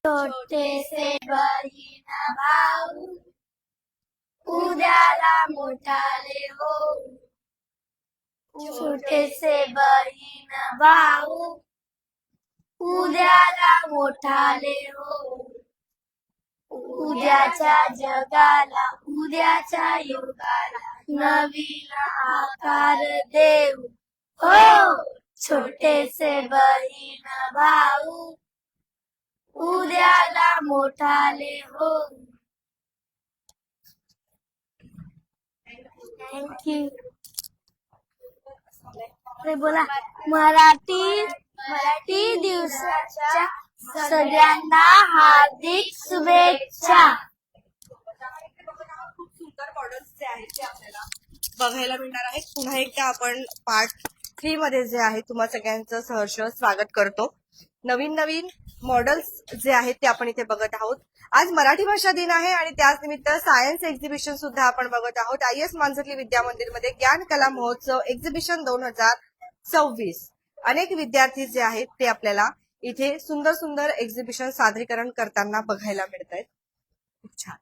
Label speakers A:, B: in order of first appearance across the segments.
A: छोटे से बहीण भाऊ उद्याला मोठाले हो. छोटे से बहीण भाऊ उद्याला मोठाले हो. उद्याच्या जगाला उद्याच्या युगाला नवीन आकार देऊ हो. छोटे से बहीण भाऊ उद्याला मोठाले हो. थँक्यू. बोला. मराठी दिवसाच्या सगळ्यांना हार्दिक शुभेच्छा.
B: खूप सुंदर मॉडेल्स जे आहेत ते आपल्याला बघायला मिळणार आहेत. पुन्हा एकदा आपण पार्ट 3 मध्ये जे आहे तुम्हा सगळ्यांचं सहर्ष स्वागत करतो. नवीन नवीन मॉडेल्स जे आहेत ते आपण इथे बघत आहोत. आज मराठी भाषा दिन आहे आणि त्याच निमित्त सायन्स एक्झिबिशन सुद्धा आपण बघत आहोत. IS मांजरली विद्या मंदिरमध्ये ज्ञान कला महोत्सव एक्झिबिशन 2026. अनेक विद्यार्थी जे आहेत ते आपल्याला इथे सुंदर सुंदर एक्झिबिशन सादरीकरण करताना बघायला मिळत आहेत. खूप छान.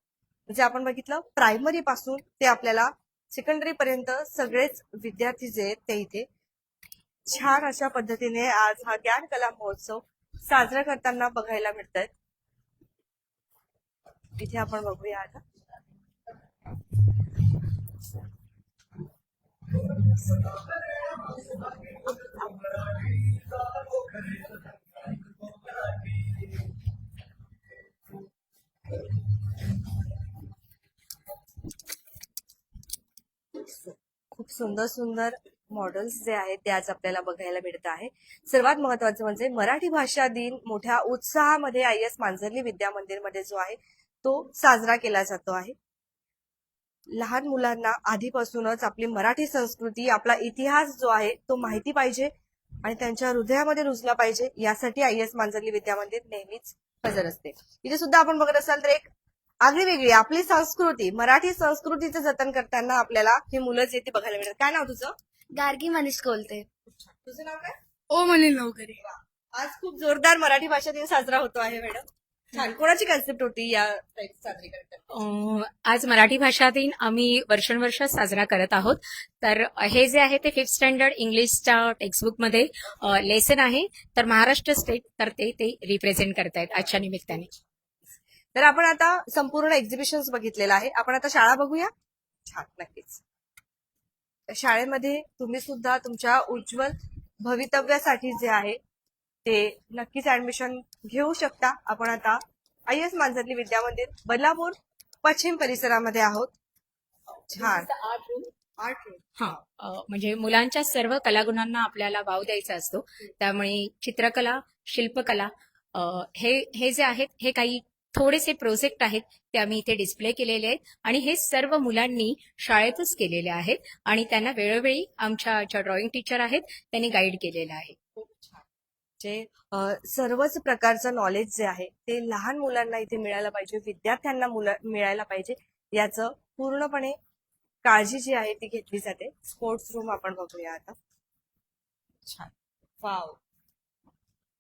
B: म्हणजे आपण बघितलं प्रायमरी पासून ते आपल्याला सेकंडरी पर्यंत सगळेच विद्यार्थी जे आहेत ते इथे छान अशा पद्धतीने आज हा ज्ञान कला महोत्सव साजरा करताना बघायला मिळत आहेत. इथे आपण बघूया आता. खूप सुंदर सुंदर मॉडेल्स जे आहेत ते आज आपल्याला बघायला मिळत आहे. सर्वात महत्वाचं म्हणजे मराठी भाषा दिन मोठ्या उत्साहामध्ये IS मांजरली विद्या मंदिरमध्ये जो आहे तो साजरा केला जातो आहे. लहान मुलांना आधीपासूनच आपली मराठी संस्कृती आपला इतिहास जो आहे तो माहिती पाहिजे आणि त्यांच्या हृदयामध्ये रुजला पाहिजे यासाठी IS मांजरली विद्या मंदिर नेहमीच हजर असते. इथे सुद्धा आपण बघत असाल तर एक आगळी वेगळी आपली संस्कृती मराठी संस्कृतीचं जतन करताना आपल्याला ही मुलं जे ती बघायला मिळतात. काय नाव तुझं?
A: गार्गी मनीष कोलते.
B: तुझं नाव काय?
A: ओ मनील नवकरे.
B: आज खूप जोरदार मराठी भाषा दिन साजरा होतो आहे मॅडम. छान. कोणाची कन्सेप्ट होती या साजरी करताना?
C: आज मराठी भाषा दिन आम्ही वर्षानुवर्ष साजरा करत आहोत. तर हे जे आहे ते 5th स्टँडर्ड इंग्लिशच्या टेक्स्टबुकमध्ये लेसन आहे. तर महाराष्ट्र स्टेट तर ते रिप्रेझेंट करतायत आजच्या निमित्ताने.
B: तर आपण आता संपूर्ण एक्झिबिशन बघितलेलं आहे. आपण आता शाळा बघूया. छान. नक्कीच शाळेमध्ये तुम्ही सुद्धा तुमच्या उज्ज्वल भवितव्यासाठी जे आहे ते नक्कीच ऍडमिशन घेऊ शकता. आपण आता IS मांजरली विद्या मंदिर बदलापूर पश्चिम परिसरामध्ये आहोत. छान. 8 रूम.
C: हा म्हणजे मुलांच्या सर्व कलागुणांना आपल्याला वाव द्यायचा असतो. त्यामुळे चित्रकला, शिल्पकला हे जे आहेत हे काही थोडेसे प्रोजेक्ट आहेत ते आम्ही इथे डिस्प्ले केलेले आहेत आणि हे सर्व मुलांनी शाळेतच केलेले आहेत आणि त्यांना वेळोवेळी आमच्या ज्या ड्रॉइंग टीचर आहेत त्यांनी गाईड केलेलं आहे.
B: जे सर्वच प्रकारचं नॉलेज जे आहे ते लहान मुलांना इथे मिळायला पाहिजे, विद्यार्थ्यांना मिळायला पाहिजे याचं पूर्णपणे काळजी जी आहे ती घेतली जाते. स्पोर्ट्स रूम आपण बघूया आता. छान. वाव.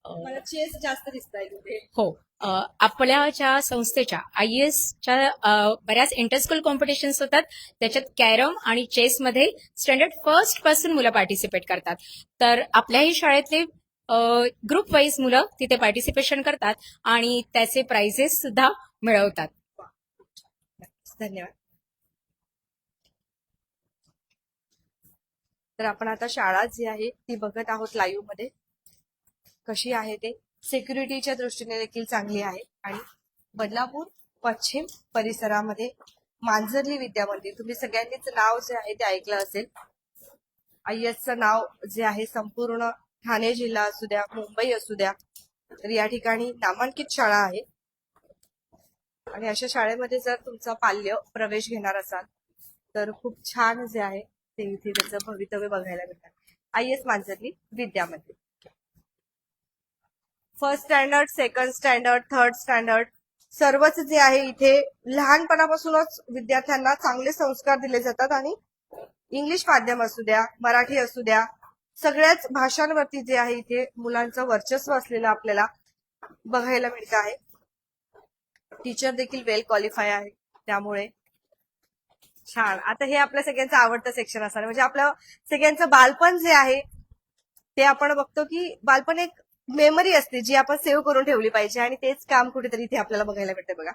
B: मला चेस जास्त दिसत आहे तिथे.
C: हो. आपल्या ज्या संस्थेच्या ISच्या बऱ्याच इंटरस्कूल कॉम्पिटिशन्स होतात. त्याच्यात कॅरम आणि चेसमध्ये स्टँडर्ड फर्स्ट पासून मुलं पार्टिसिपेट करतात. तर आपल्याही शाळेतले ग्रुप वाईज मुलं तिथे पार्टिसिपेशन करतात आणि त्याचे प्राइजेस सुद्धा मिळवतात.
B: धन्यवाद. तर आपण आता शाळा जी आहे ती बघत आहोत लाईव्ह मध्ये. कशी आहे ते सिक्युरिटीच्या दृष्टीने देखील चांगली आहे आणि बदलापूर पश्चिम परिसरामध्ये मांजरली विद्या मंदिर. तुम्ही सगळ्यांनीच नाव जे आहे ते ऐकलं असेल. ISचं नाव जे आहे संपूर्ण ठाणे जिल्हा असू द्या, मुंबई असू द्या, तर या ठिकाणी नामांकित शाळा आहे आणि अशा शाळेमध्ये जर तुमचा पाल्य प्रवेश घेणार असाल तर खूप छान जे आहे ते इथे त्याचं भवितव्य बघायला मिळतात. IS मांजरली विद्या मंदिर. First standard, second standard, third standard सर्वच जे आहे इथे लहानपणापासूनच विद्यार्थ्यांना चांगले संस्कार दिले जातात आणि इंग्लिश माध्यम असू द्या, मराठी असू द्या, सगळ्याच भाषांवरती जे आहे इथे मुलांचं वर्चस्व असलेलं आपल्याला बघायला मिळत आहे. टीचर देखील वेल क्वालिफाय आहे, त्यामुळे छान. आता हे आपल्या सगळ्यांचं आवडतं सेक्शन असणार, म्हणजे आपलं सगळ्यांचं बालपण जे आहे ते आपण बघतो की बालपण एक मेमरी असते जी आपण सेव्ह करून ठेवली पाहिजे, आणि तेच काम कुठेतरी इथे आपल्याला बघायला भेटते बघा.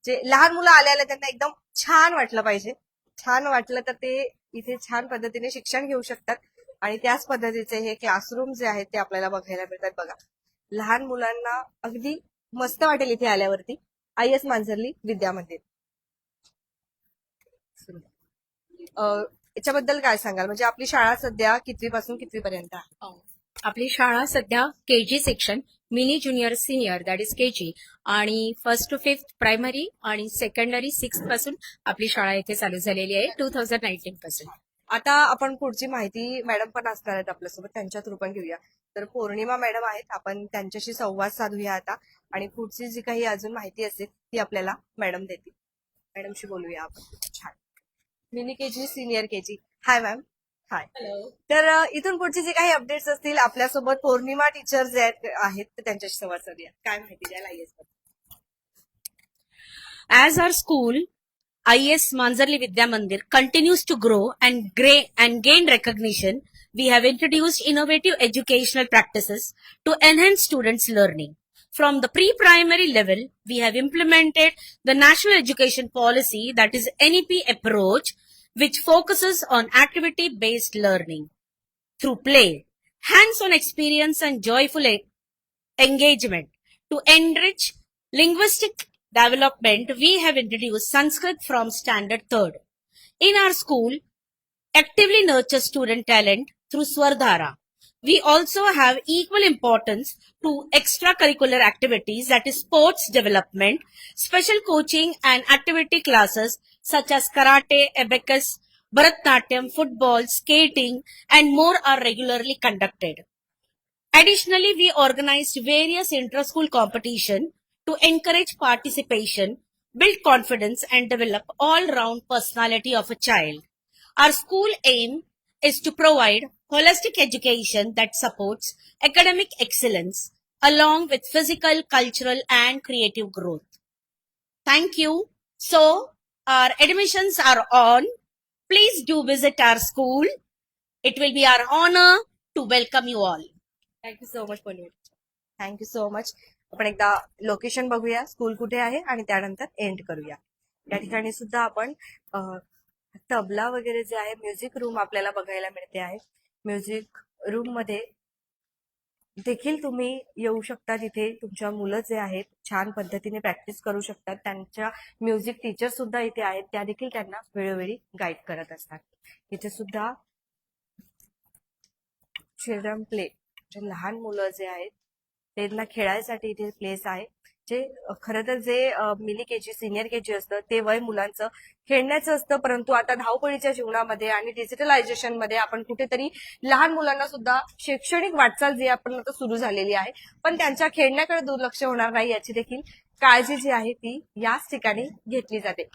B: जे लहान मुलं आल्याला त्यांना एकदम छान वाटलं पाहिजे. छान वाटलं तर ते इथे छान पद्धतीने शिक्षण घेऊ शकतात, आणि त्याच पद्धतीचे हे क्लासरूम जे आहेत ते आपल्याला बघायला मिळतात बघा. लहान मुलांना अगदी मस्त वाटेल इथे आल्यावरती. IS मांजरली विद्या मंदिर. याच्याबद्दल काय सांगाल, म्हणजे आपली शाळा सध्या कितवीपासून कितवीपर्यंत आहे?
C: आपली शाळा सध्या KG section, mini junior senior that is KG, आणि 1st to 5th प्रायमरी आणि सेकंडरी 6th पासून आपली शाळा इथे चालू झालेली आहे 2019 पासून.
B: आता आपण पुढची माहिती मॅडम पण असणार आहेत आपल्यासोबत, त्यांच्या थ्रू पण घेऊया. तर पौर्णिमा मॅडम आहेत, आपण त्यांच्याशी संवाद साधूया आता, आणि पुढची जी काही अजून माहिती असेल ती आपल्याला मॅडम देतील. मॅडमशी बोलूया आपण. छान. Mini KG senior KG. हाय मॅम. हाय. तर इथून पुढची जी काही अपडेट्स असतील आपल्यासोबत पौर्णिमा टीचर जे आहेत तर त्यांच्याशी संवाद साधूया. काय माहिती द्याल IS बद्दल?
D: As our school, IS Manzarli Vidya Mandir continues to grow and gain recognition, we have introduced innovative educational practices to enhance students' learning. From the pre-primary level, we have implemented the National Education Policy, that is NEP approach, which focuses on activity-based learning through play, hands-on experience and joyful engagement. To enrich linguistic development, we have introduced Sanskrit from Standard 3rd. In our school, actively nurture student talent through Swardhara. We also have equal importance to extracurricular activities, that is sports development, special coaching and activity classes such as karate, abacus, Bharatnatyam, football, skating and more are regularly conducted. Additionally, we organized various inter-school competition to encourage participation, build confidence and develop all-round personality of a child. Our school aim is to provide holistic education that supports academic excellence along with physical, cultural and creative growth. Thank you. So, our admissions are on. Please do visit our school. It will be our honor to welcome you all.
B: Thank you so much Purnima teacher. Thank you so much. आपण एकदा location बघूया, school कुठे आहे, आणि त्यानंतर end करूया. या ठिकाणी सुद्धा आपण तबला वगैरे जे आहे, म्युझिक रूम आपल्याला बघायला मिळते आहे. म्युझिक रूम मध्ये देखील तुम्ही येऊ शकता, तिथे तुमच्या मुलं जे आहेत छान पद्धतीने प्रॅक्टिस करू शकतात. त्यांच्या म्युझिक टीचर सुद्धा इथे आहेत, त्या देखील त्यांना वेळोवेळी गाईड करत असतात. इथे सुद्धा चिल्ड्रन प्ले, लहान मुलं जे आहेत त्यांना खेळायसाठी इथे प्लेस आहे. जे खरं तर जे मिनी KG सिनियर KG असतं ते वय मुलांचं खेळण्याचं असतं, परंतु आता धावपळीच्या जीवनामध्ये आणि डिजिटलायझेशन मध्ये आपण कुठेतरी लहान मुलांना सुद्धा शैक्षणिक वाटचाल जी आपण आता सुरू झालेली आहे, पण त्यांच्या खेळण्याकडे दुर्लक्ष होणार नाही याची देखील काळजी जी आहे ती याच ठिकाणी घेतली जाते.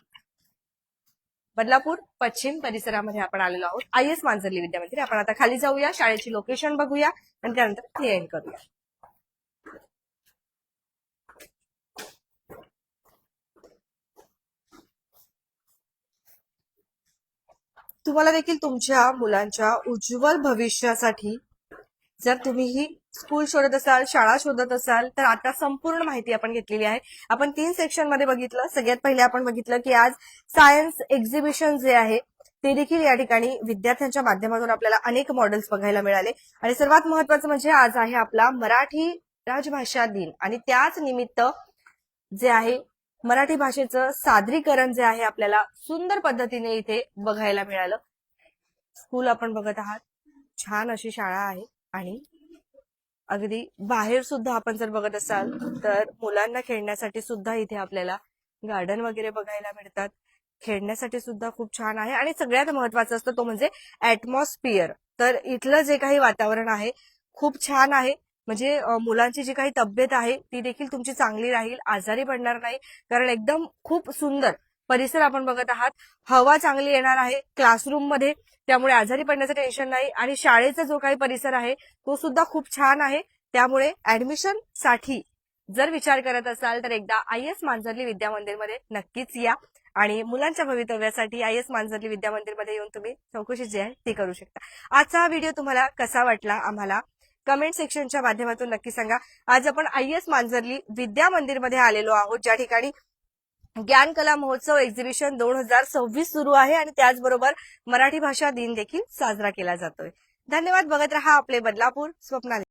B: बदलापूर पश्चिम परिसरामध्ये आपण आलेलो आहोत, IS मांजरली विद्या मंदिर. आपण आता खाली जाऊया, शाळेची लोकेशन बघूया आणि त्यानंतर ते एंड करूया. तुम्हाला देखील तुमच्या मुलांच्या उज्ज्वल भविष्यासाठी जर तुम्ही ही स्कूल शोधत असाल, शाळा शोधत असाल, तर आता संपूर्ण माहिती आपण घेतलेली आहे. आपण 3 सेक्शन मध्ये बघितलं. सगळ्यात पहिले आपण बघितलं की आज सायन्स एक्झिबिशन जे आहे ते देखील या ठिकाणी विद्यार्थ्यांच्या माध्यमातून आपल्याला अनेक मॉडेल्स बघायला मिळाले, आणि सर्वात महत्वाचं म्हणजे आज आहे आपला मराठी राजभाषा दिन, आणि त्याच निमित्त जे आहे मराठी भाषेचं सादरीकरण जे आहे आपल्याला सुंदर पद्धतीने इथे बघायला मिळालं. स्कूल आपण बघत आहात, छान अशी शाळा आहे, आणि अगदी बाहेर सुद्धा आपण जर बघत असाल तर मुलांना खेळण्यासाठी सुद्धा इथे आपल्याला गार्डन वगैरे बघायला मिळतात. खेळण्यासाठी सुद्धा खूप छान आहे, आणि सगळ्यात महत्वाचं असतं तो म्हणजे ऍटमॉस्फिअर. तर इथलं जे काही वातावरण आहे खूप छान आहे, म्हणजे मुलांची जी काही तब्येत आहे ती देखील तुमची चांगली राहील, आजारी पडणार नाही, कारण एकदम खूप सुंदर परिसर आपण बघत आहात. हवा चांगली येणार आहे क्लासरूम मध्ये, त्यामुळे आजारी पडण्याचं टेन्शन नाही, आणि शाळेचा जो काही परिसर आहे तो सुद्धा खूप छान आहे. त्यामुळे ऍडमिशन साठी जर विचार करत असाल तर एकदा IS मांजरली विद्या मंदिरमध्ये नक्कीच या आणि मुलांच्या भवितव्यासाठी IS मांजरली विद्या मंदिरमध्ये येऊन तुम्ही चौकशी जी आहे ती करू शकता. आजचा हा व्हिडिओ तुम्हाला कसा वाटला आम्हाला कमेंट सेक्शनच्या माध्यमातून नक्की सांगा. आज आपण IS मांजरली विद्या मंदिरमध्ये आलेलो आहोत, ज्या ठिकाणी ज्ञान कला महोत्सव एक्झिबिशन 2026 सुरू आहे आणि त्याचबरोबर मराठी भाषा दिन देखील साजरा केला जातोय. धन्यवाद. बघत रहा आपले बदलापूर स्वप्नाली.